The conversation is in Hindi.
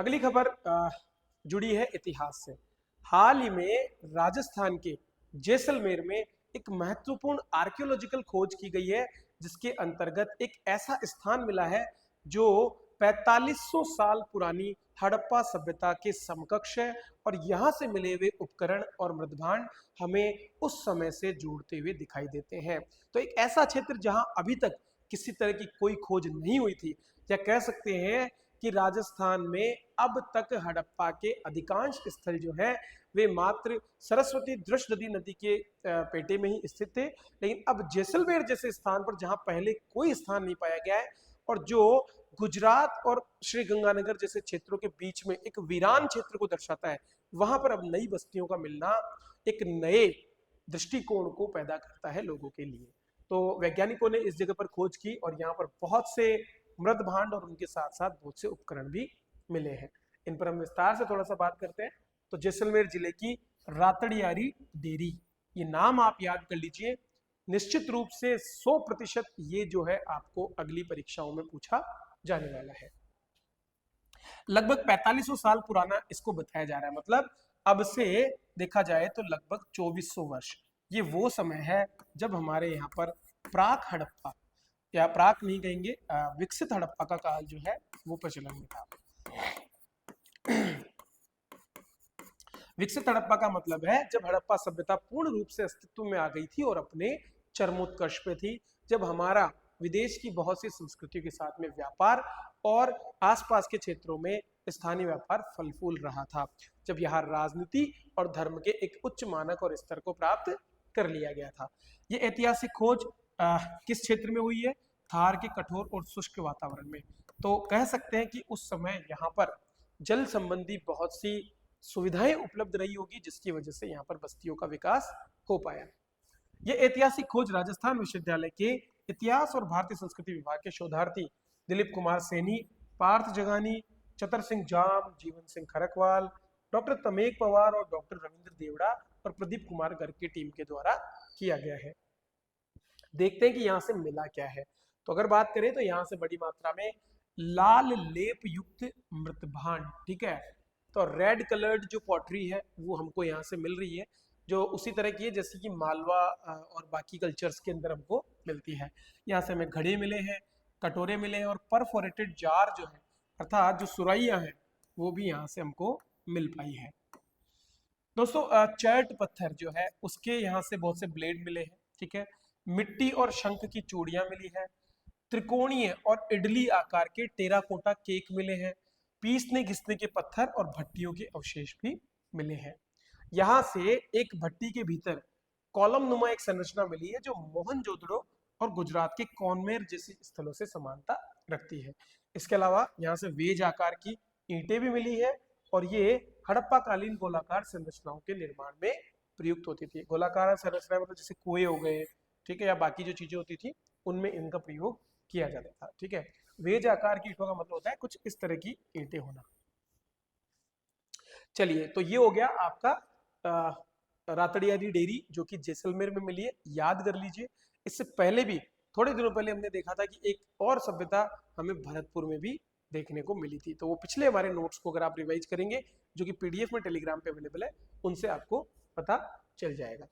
अगली खबर जुड़ी है इतिहास से। हाल ही में राजस्थान के जैसलमेर में एक महत्वपूर्ण आर्कियोलॉजिकल खोज की गई है, जिसके अंतर्गत एक ऐसा स्थान मिला है जो 4500 साल पुरानी हड़प्पा सभ्यता के समकक्ष है। और यहाँ से मिले हुए उपकरण और मृदभांड हमें उस समय से जोड़ते हुए दिखाई देते हैं। तो एक ऐसा क्षेत्र जहाँ अभी तक किसी तरह की कोई खोज नहीं हुई थी, या कह सकते हैं कि राजस्थान में अब तक हड़प्पा के अधिकांश स्थल जो है वे मात्र सरस्वती दृष्टि नदी के पेटे में ही स्थित थे। लेकिन अब जैसलमेर जैसे स्थान पर जहां पहले कोई स्थान नहीं पाया गया है, और जो गुजरात और श्री गंगानगर जैसे क्षेत्रों के बीच में एक वीरान क्षेत्र को दर्शाता है, वहां पर अब नई बस्तियों का मिलना एक नए दृष्टिकोण को पैदा करता है लोगों के लिए। तो वैज्ञानिकों ने इस जगह पर खोज की और यहाँ पर बहुत से मृद भांड और उनके साथ साथ बहुत से उपकरण भी मिले हैं। इन पर हम विस्तार से थोड़ा सा बात करते हैं। तो जैसलमेर जिले की रातड़ियारी डेयरी, ये नाम आप याद कर लीजिए। निश्चित रूप से 100% ये जो है आपको अगली परीक्षाओं में पूछा जाने वाला है। लगभग 4500 साल पुराना इसको बताया जा रहा है, मतलब अब से देखा जाए तो लगभग 2400 वर्ष। ये वो समय है जब हमारे यहाँ पर प्राक हड़प्पा, या प्राक नहीं कहेंगे, विकसित हड़प्पा का काल जो है वो प्रचलन में था। विकसित हड़प्पा का मतलब है जब हड़प्पा सभ्यता पूर्ण रूप से अस्तित्व में आ गई थी और अपने चरमोत्कर्ष पे थी, जब हमारा विदेश की बहुत सी संस्कृतियों के साथ में व्यापार और आसपास के क्षेत्रों में स्थानीय व्यापार फल फूल रहा था, जब यहाँ राजनीति और धर्म के एक उच्च मानक और स्तर को प्राप्त कर लिया गया था। ये ऐतिहासिक खोज किस क्षेत्र में हुई है? थार के कठोर और शुष्क वातावरण में। तो कह सकते हैं कि उस समय यहाँ पर जल संबंधी बहुत सी सुविधाएं उपलब्ध रही होगी, जिसकी वजह से यहाँ पर बस्तियों का विकास हो पाया। ये ऐतिहासिक खोज राजस्थान विश्वविद्यालय के इतिहास और भारतीय संस्कृति विभाग के शोधार्थी दिलीप कुमार सैनी, पार्थ जगानी, चतर सिंह जाम, जीवन सिंह खरकवाल, डॉक्टर तमेक पवार और डॉक्टर रविंद्र देवड़ा और प्रदीप कुमार गर्ग की टीम के द्वारा किया गया है। देखते हैं कि यहाँ से मिला क्या है। तो अगर बात करें तो यहाँ से बड़ी मात्रा में लाल लेप युक्त मृतभांड, ठीक है, तो रेड कलर्ड जो पॉटरी है वो हमको यहाँ से मिल रही है, जो उसी तरह की है जैसे कि मालवा और बाकी कल्चर्स के अंदर हमको मिलती है। यहाँ से हमें घड़े मिले हैं, कटोरे मिले हैं, और परफोरेटेड जार जो है, अर्थात जो सुराइयाँ हैं, वो भी यहाँ से हमको मिल पाई है। दोस्तों चर्ट पत्थर जो है उसके यहाँ से बहुत से ब्लेड मिले हैं, ठीक है, मिट्टी और शंख की चूड़ियां मिली है, त्रिकोणीय और इडली आकार के टेराकोटा केक मिले हैं, पीसने घिसने के पत्थर और भट्टियों के अवशेष भी मिले हैं। यहाँ से एक भट्टी के भीतर कॉलम नुमा एक संरचना मिली है जो मोहनजोदड़ो और गुजरात के कौनमेर जैसे स्थलों से समानता रखती है। इसके अलावा यहाँ से वेज आकार की ईंटें भी मिली है, और ये हड़प्पा कालीन गोलाकार संरचनाओं के निर्माण में प्रयुक्त होती थी। गोलाकार संरचना मतलब जैसे कुएं हो गए, ठीक है, या बाकी जो चीजें होती थी उनमें इनका प्रयोग किया जाता था, ठीक है। वेज आकार की ईंटों का मतलब होता है कुछ इस तरह की ईंटें होना। चलिए, तो ये हो गया आपका रातड़ियारी डेयरी जो कि जैसलमेर में मिली है, याद कर लीजिए। इससे पहले भी थोड़े दिनों पहले हमने देखा था कि एक और सभ्यता हमें भरतपुर में भी देखने को मिली थी। तो वो पिछले हमारे नोट्स को अगर आप रिवाइज करेंगे, जो कि पीडीएफ में टेलीग्राम पे अवेलेबल है, उनसे आपको पता चल जाएगा।